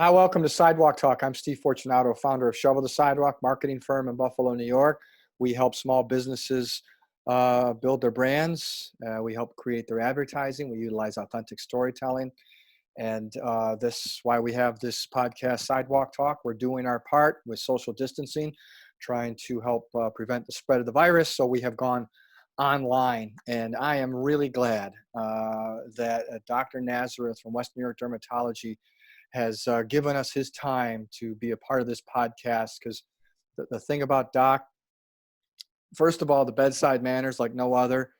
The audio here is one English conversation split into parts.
Hi, welcome to Sidewalk Talk. I'm Steve Fortunato, founder of Shovel the Sidewalk marketing firm in Buffalo, New York. We help small businesses build their brands. We help create their advertising. We utilize authentic storytelling. And this is why we have this podcast, Sidewalk Talk. We're doing our part with social distancing, trying to help prevent the spread of the virus. So we have gone online. And I am really glad that Dr. Nazareth from West New York Dermatology has given us his time to be a part of this podcast. Because the thing about Doc, first of all, the bedside manners like no other.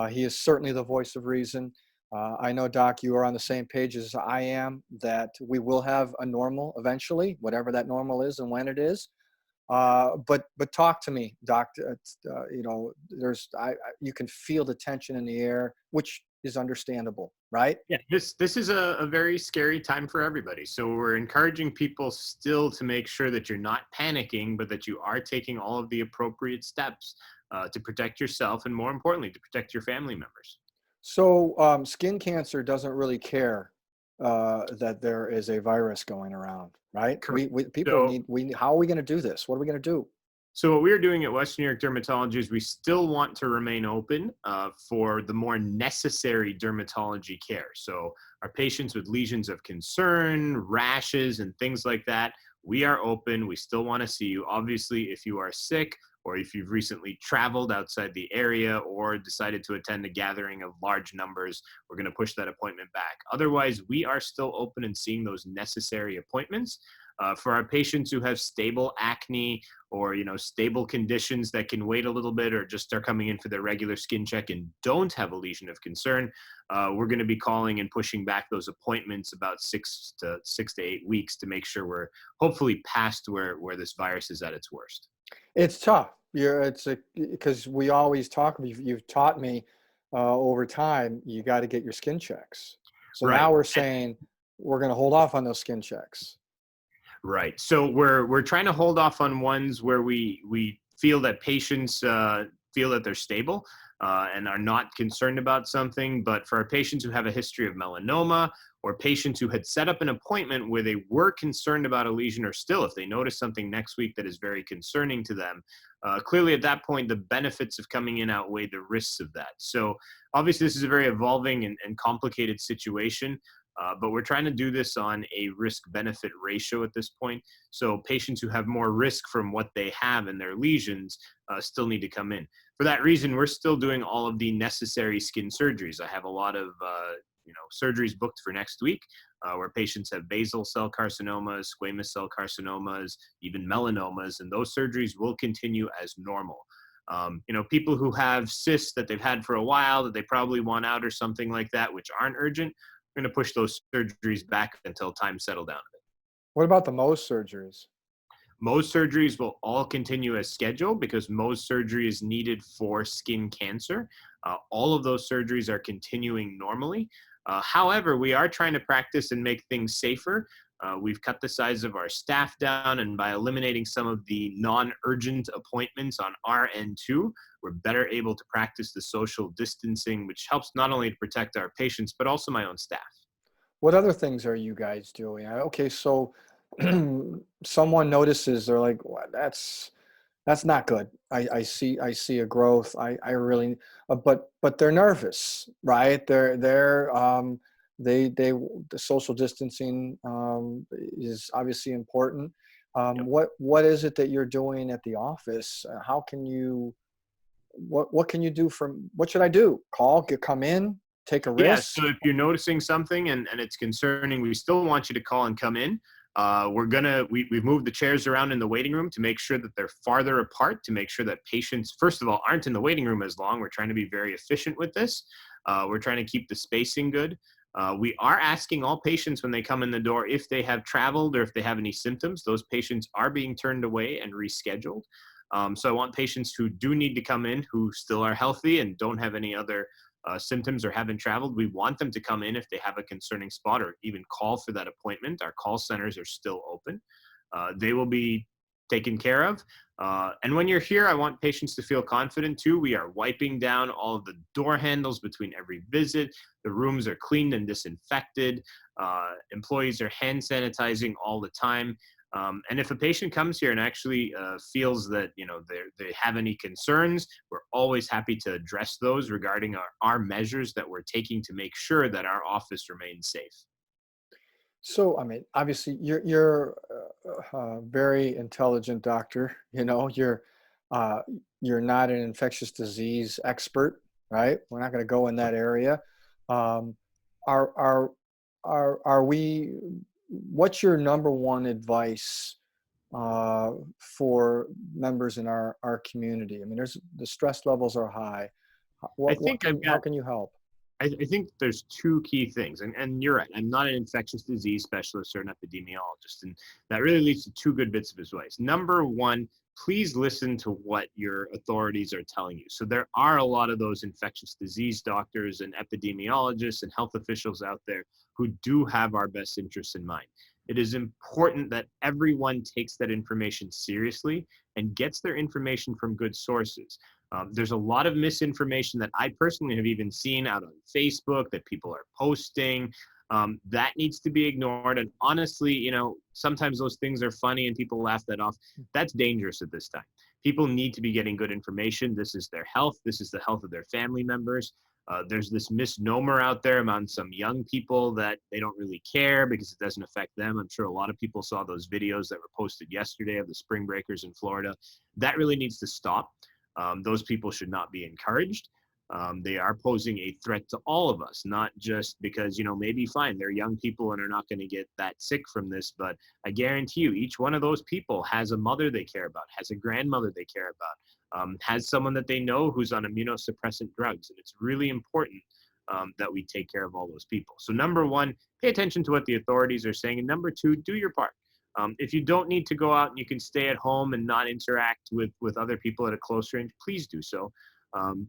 He is certainly the voice of reason. I know, Doc, you are on the same page as I am, that we will have a normal eventually, whatever that normal is and when it is. But talk to me, Doc. You can feel the tension in the air, which is understandable, right? Yeah, this is a very scary time for everybody. So we're encouraging people still to make sure that you're not panicking, but that you are taking all of the appropriate steps to protect yourself and, more importantly, to protect your family members. So skin cancer doesn't really care that there is a virus going around, right? Correct. People So need. How are we going to do this? What are we going to do? So what we're doing at West New York Dermatology is we still want to remain open for the more necessary dermatology care. So our patients with lesions of concern, rashes, and things like that, we are open. We still want to see you. Obviously, if you are sick or if you've recently traveled outside the area or decided to attend a gathering of large numbers, we're going to push that appointment back. Otherwise, we are still open and seeing those necessary appointments. For our patients who have stable acne or stable conditions that can wait a little bit or just are coming in for their regular skin check and don't have a lesion of concern, we're going to be calling and pushing back those appointments about 6 to 8 weeks to make sure we're hopefully past where this virus is at its worst. It's tough. Because we always talk. You've taught me over time. You got to get your skin checks. So Right. now we're saying we're going to hold off on those skin checks. Right. So we're trying to hold off on ones where we feel that patients feel that they're stable and are not concerned about something. But for our patients who have a history of melanoma or patients who had set up an appointment where they were concerned about a lesion, or still if they notice something next week that is very concerning to them, clearly at that point the benefits of coming in outweigh the risks of that. So obviously this is a very evolving and complicated situation. But we're trying to do this on a risk-benefit ratio at this point. So patients who have more risk from what they have in their lesions still need to come in. For that reason, we're still doing all of the necessary skin surgeries. I have a lot of surgeries booked for next week where patients have basal cell carcinomas, squamous cell carcinomas, even melanomas, and those surgeries will continue as normal. People who have cysts that they've had for a while that they probably want out or something like that, which aren't urgent, we're going to push those surgeries back until time settle down a bit. What about the Mohs surgeries? Most surgeries will all continue as scheduled because most surgery is needed for skin cancer. All of those surgeries are continuing normally. However, we are trying to practice and make things safer. We've cut the size of our staff down, and by eliminating some of the non-urgent appointments on our end too, we're better able to practice the social distancing, which helps not only to protect our patients, but also my own staff. What other things are you guys doing? Okay, so someone notices, they're like, "What? That's not good. I see a growth. I really, but they're nervous, right? They the social distancing is obviously important. Yep. What is it that you're doing at the office? How can you what can you do from what should I do? Come in, take a Yeah, risk? so if you're noticing something and it's concerning, we still want you to call and come in. We've moved the chairs around in the waiting room to make sure that they're farther apart, to make sure that patients, first of all, aren't in the waiting room as long. We're trying to be very efficient with this. We're trying to keep the spacing good. We are asking all patients when they come in the door if they have traveled or if they have any symptoms. Those patients are being turned away and rescheduled. So I want patients who do need to come in, who still are healthy and don't have any other symptoms or haven't traveled. We want them to come in if they have a concerning spot or even call for that appointment. Our call centers are still open. They will be taken care of. And when you're here, I want patients to feel confident too. We are wiping down all of the door handles between every visit. The rooms are cleaned and disinfected. Employees are hand sanitizing all the time. And if a patient comes here and actually feels that they have any concerns, we're always happy to address those regarding our measures that we're taking to make sure that our office remains safe. So, I mean, obviously, you're a very intelligent doctor. Uh, you're not an infectious disease expert, right? We're not going to go in that area. Um, are are are we? What's your number one advice for members in our community? I mean, there's the stress levels are high. I What think can I've how got can you help? I think there's two key things, and you're right. I'm not an infectious disease specialist or an epidemiologist, and that really leads to two good bits of advice. Number one, please listen to what your authorities are telling you. So there are a lot of those infectious disease doctors and epidemiologists and health officials out there who do have our best interests in mind. It is important that everyone takes that information seriously and gets their information from good sources. There's a lot of misinformation that I personally have even seen out on Facebook that people are posting. That needs to be ignored. And honestly, sometimes those things are funny and people laugh that off. That's dangerous at this time. People need to be getting good information. This is their health. This is the health of their family members. There's this misnomer out there among some young people that they don't really care because it doesn't affect them. I'm sure a lot of people saw those videos that were posted yesterday of the spring breakers in Florida. That really needs to stop. Those people should not be encouraged. They are posing a threat to all of us, not just because, maybe fine, they're young people and are not going to get that sick from this. But I guarantee you, each one of those people has a mother they care about, has a grandmother they care about, has someone that they know who's on immunosuppressant drugs. And it's really important that we take care of all those people. So, number one, pay attention to what the authorities are saying. And number two, do your part. If you don't need to go out and you can stay at home and not interact with other people at a close range, please do so.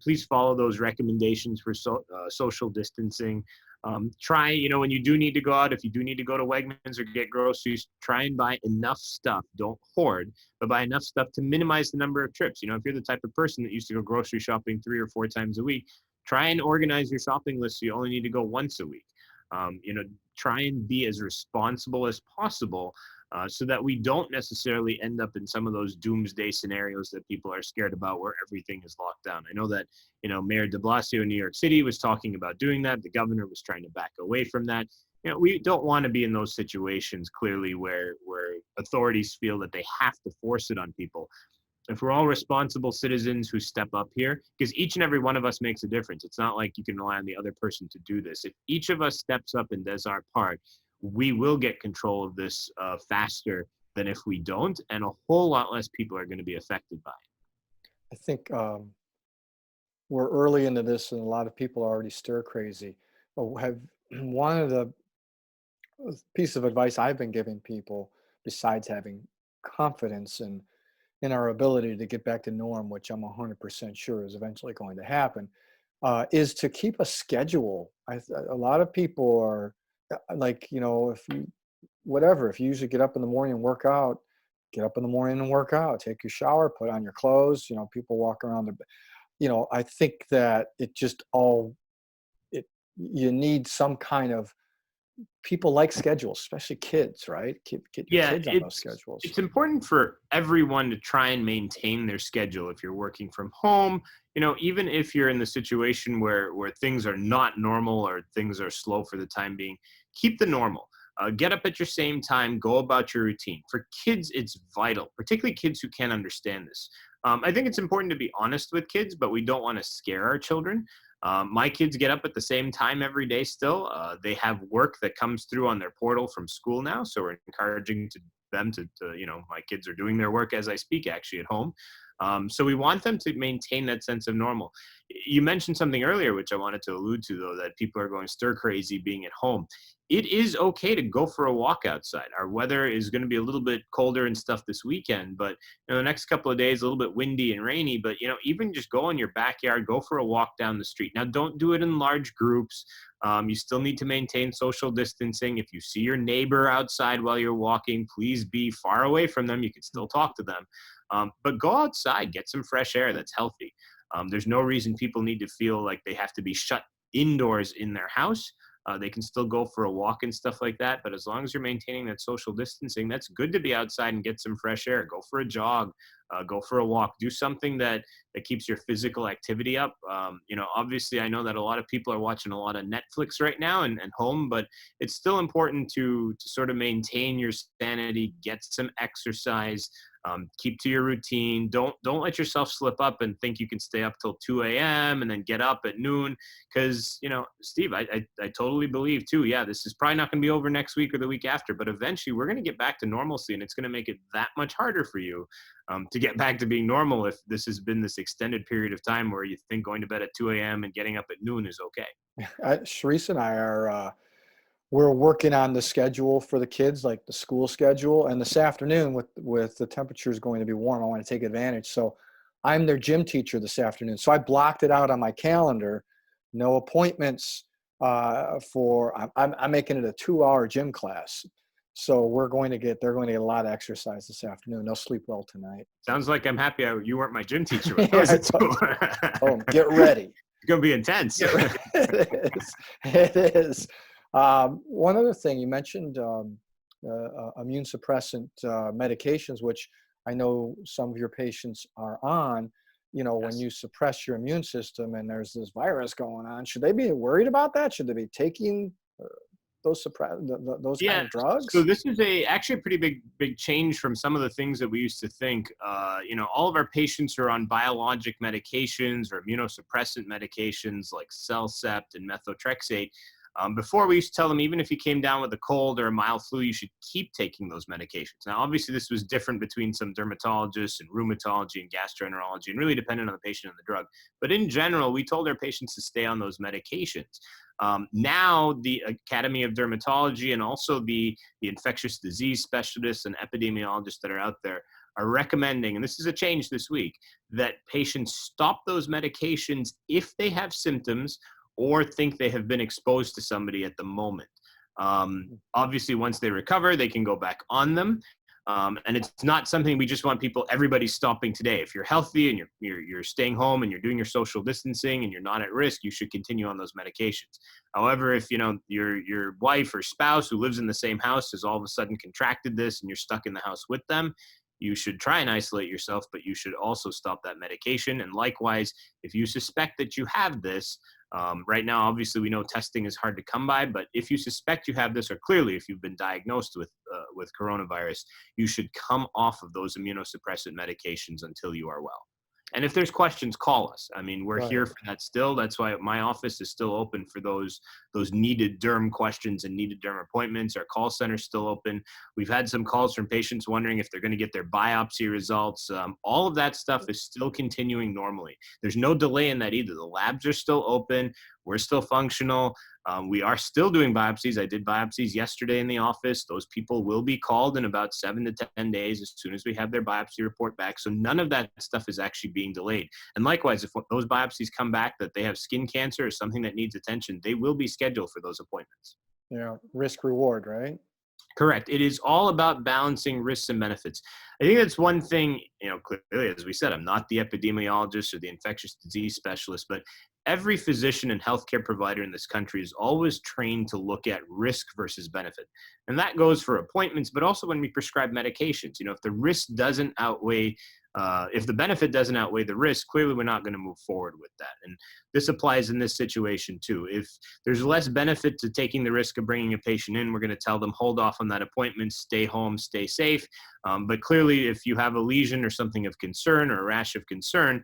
Please follow those recommendations for social distancing. Try, when you do need to go out, if you do need to go to Wegmans or get groceries, try and buy enough stuff. Don't hoard, but buy enough stuff to minimize the number of trips. If you're the type of person that used to go grocery shopping 3 or 4 times a week, try and organize your shopping list so you only need to go once a week. Try and be as responsible as possible so that we don't necessarily end up in some of those doomsday scenarios that people are scared about where everything is locked down. I know that, Mayor de Blasio in New York City was talking about doing that. The governor was trying to back away from that. We don't want to be in those situations clearly where authorities feel that they have to force it on people. If we're all responsible citizens who step up here, because each and every one of us makes a difference. It's not like you can rely on the other person to do this. If each of us steps up and does our part, we will get control of this faster than if we don't, and a whole lot less people are going to be affected by it. I think we're early into this, and a lot of people are already stir crazy. But have one of the piece of advice I've been giving people, besides having confidence in our ability to get back to norm, which I'm 100% sure is eventually going to happen, is to keep a schedule. A lot of people are like, if you, whatever, if you usually get up in the morning and work out, get up in the morning and work out, take your shower, put on your clothes. People walk around I think that it just all, it, you need some kind of, people like schedules, especially kids, right? Get your Yeah, kids on those schedules. it's important for everyone to try and maintain their schedule if you're working from home. Even if you're in the situation where things are not normal or things are slow for the time being, keep the normal. Get up at your same time, go about your routine. For kids, it's vital, particularly kids who can't understand this. I think it's important to be honest with kids, but we don't want to scare our children. My kids get up at the same time every day still. They have work that comes through on their portal from school now. So we're encouraging them to, my kids are doing their work as I speak actually at home. So we want them to maintain that sense of normal. You mentioned something earlier, which I wanted to allude to, though, that people are going stir crazy being at home. It is okay to go for a walk outside. Our weather is going to be a little bit colder and stuff this weekend, but the next couple of days, a little bit windy and rainy, but even just go in your backyard, go for a walk down the street. Now, don't do it in large groups. You still need to maintain social distancing. If you see your neighbor outside while you're walking, please be far away from them. You can still talk to them. But go outside, get some fresh air that's healthy. There's no reason people need to feel like they have to be shut indoors in their house. They can still go for a walk and stuff like that. But as long as you're maintaining that social distancing, that's good to be outside and get some fresh air. Go for a jog, go for a walk, do something that keeps your physical activity up. Obviously, I know that a lot of people are watching a lot of Netflix right now and home, but it's still important to sort of maintain your sanity, get some exercise, keep to your routine. Don't let yourself slip up and think you can stay up till 2 a.m. and then get up at noon. Because Steve, I totally believe too. Yeah, this is probably not going to be over next week or the week after, but eventually we're going to get back to normalcy, and it's going to make it that much harder for you to get back to being normal if this has been this extended period of time where you think going to bed at 2 a.m. and getting up at noon is okay. Sharice and I are we're working on the schedule for the kids, like the school schedule. And this afternoon, with the temperatures going to be warm, I want to take advantage. So I'm their gym teacher this afternoon. So I blocked it out on my calendar. No appointments I'm making it a 2-hour gym class. So they're going to get a lot of exercise this afternoon. They'll sleep well tonight. Sounds like I'm happy you weren't my gym teacher when I Yeah, was I at school. told them, get ready. It's gonna be intense. It is. It is. One other thing you mentioned, immune suppressant medications, which I know some of your patients are on. When Yes. you suppress your immune system and there's this virus going on, should they be worried about that? Should they be taking those kind Yeah, of so drugs? this is actually a pretty big change from some of the things that we used to think. All of our patients are on biologic medications or immunosuppressant medications like Cellcept and methotrexate. Before, we used to tell them even if you came down with a cold or a mild flu, you should keep taking those medications. Now, obviously, this was different between some dermatologists and rheumatology and gastroenterology, and really dependent on the patient and the drug. But in general, we told our patients to stay on those medications. Now, the Academy of Dermatology and also the infectious disease specialists and epidemiologists that are out there are recommending, and this is a change this week, that patients stop those medications if they have symptoms or think they have been exposed to somebody at the moment. Obviously, once they recover, they can go back on them. And it's not something we just want everybody stopping today. If you're healthy and you're staying home and you're doing your social distancing and you're not at risk, you should continue on those medications. However, if your wife or spouse who lives in the same house has all of a sudden contracted this and you're stuck in the house with them, you should try and isolate yourself, but you should also stop that medication. And likewise, if you suspect that you have this, right now, obviously, we know testing is hard to come by, but if you suspect you have this, or clearly if you've been diagnosed with coronavirus, you should come off of those immunosuppressant medications until you are well. And if there's questions, call us. I mean, we're Right. here for that still. That's why my office is still open for those needed derm questions and needed derm appointments. Our call center's still open. We've had some calls from patients wondering if they're going to get their biopsy results. All of that stuff is still continuing normally. There's no delay in that either. The labs are still open. We're still functional. We are still doing biopsies. I did biopsies yesterday in the office. Those people will be called in about 7 to 10 days as soon as we have their biopsy report back. So none of that stuff is actually being delayed. And likewise, if those biopsies come back that they have skin cancer or something that needs attention, they will be scheduled for those appointments. Risk reward, right? Correct. It is all about balancing risks and benefits. I think that's one thing, clearly, as we said, I'm not the epidemiologist or the infectious disease specialist, but every physician and healthcare provider in this country is always trained to look at risk versus benefit. And that goes for appointments, but also when we prescribe medications. If the risk doesn't outweigh, if the benefit doesn't outweigh the risk, clearly we're not going to move forward with that. And this applies in this situation too. If there's less benefit to taking the risk of bringing a patient in, we're going to tell them hold off on that appointment, stay home, stay safe. But clearly, if you have a lesion or something of concern or a rash of concern,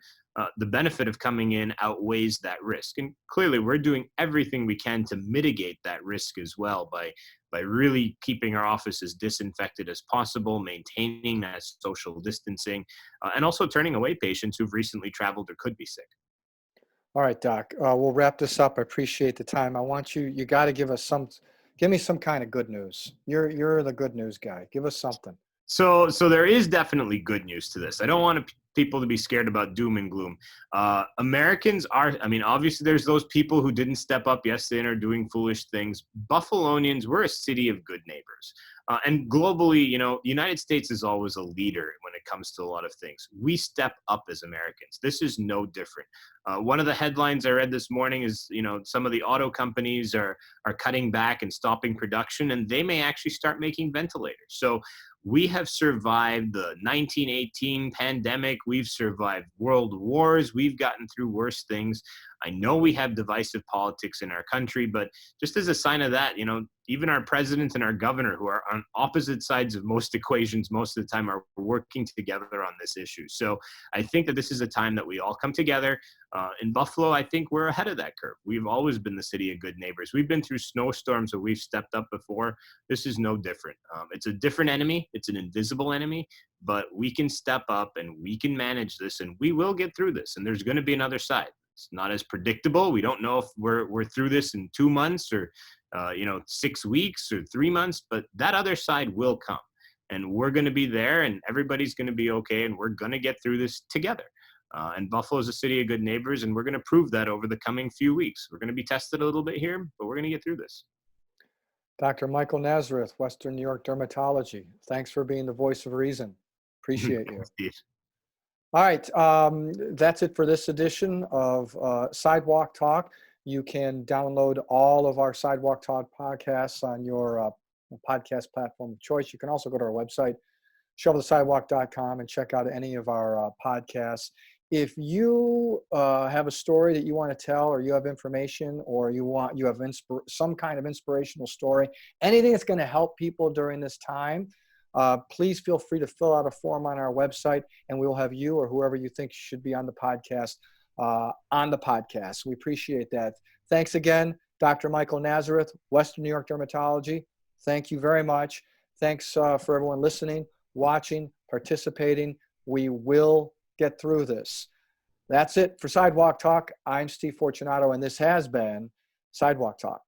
the benefit of coming in outweighs that risk. And clearly, we're doing everything we can to mitigate that risk as well by really keeping our office as disinfected as possible, maintaining that social distancing, and also turning away patients who've recently traveled or could be sick. All right, Doc. We'll wrap this up. I appreciate the time. You got to give me some kind of good news. You're the good news guy. Give us something. So there is definitely good news to this. I don't want people to be scared about doom and gloom. Americans are, I mean, obviously there's those people who didn't step up yesterday and are doing foolish things. Buffalonians, we're a city of good neighbors. And globally, you know, the United States is always a leader when it comes to a lot of things. We step up as Americans. This is no different. One of the headlines I read this morning is, you know, some of the auto companies are cutting back and stopping production, and they may actually start making ventilators. So we have survived the 1918 pandemic. We've survived world wars. We've gotten through worse things. I know we have divisive politics in our country, but just as a sign of that, you know, even our president and our governor, who are on opposite sides of most equations most of the time, are working together on this issue. So I think that this is a time that we all come together. In Buffalo, I think we're ahead of that curve. We've always been the city of good neighbors. We've been through snowstorms where we've stepped up before. This is no different. It's a different enemy. It's an invisible enemy, but we can step up and we can manage this, and we will get through this. And there's going to be another side. It's not as predictable. We don't know if we're through this in 2 months or 6 weeks or 3 months, but that other side will come, and we're going to be there, and everybody's going to be okay, and we're going to get through this together. And Buffalo is a city of good neighbors, and we're going to prove that over the coming few weeks. We're going to be tested a little bit here, but we're going to get through this. Dr. Michael Nazareth, Western New York Dermatology. Thanks for being the voice of reason. Appreciate you. Thanks, Steve. All right, that's it for this edition of Sidewalk Talk. You can download all of our Sidewalk Talk podcasts on your podcast platform of choice. You can also go to our website, shovelthesidewalk.com, and check out any of our podcasts. If you have a story that you want to tell, or you have information, or you have some kind of inspirational story, anything that's going to help people during this time, please feel free to fill out a form on our website, and we will have you or whoever you think should be on the podcast on the podcast. We appreciate that. Thanks again, Dr. Michael Nazareth, Western New York Dermatology. Thank you very much. Thanks for everyone listening, watching, participating. We will get through this. That's it for Sidewalk Talk. I'm Steve Fortunato, and this has been Sidewalk Talk.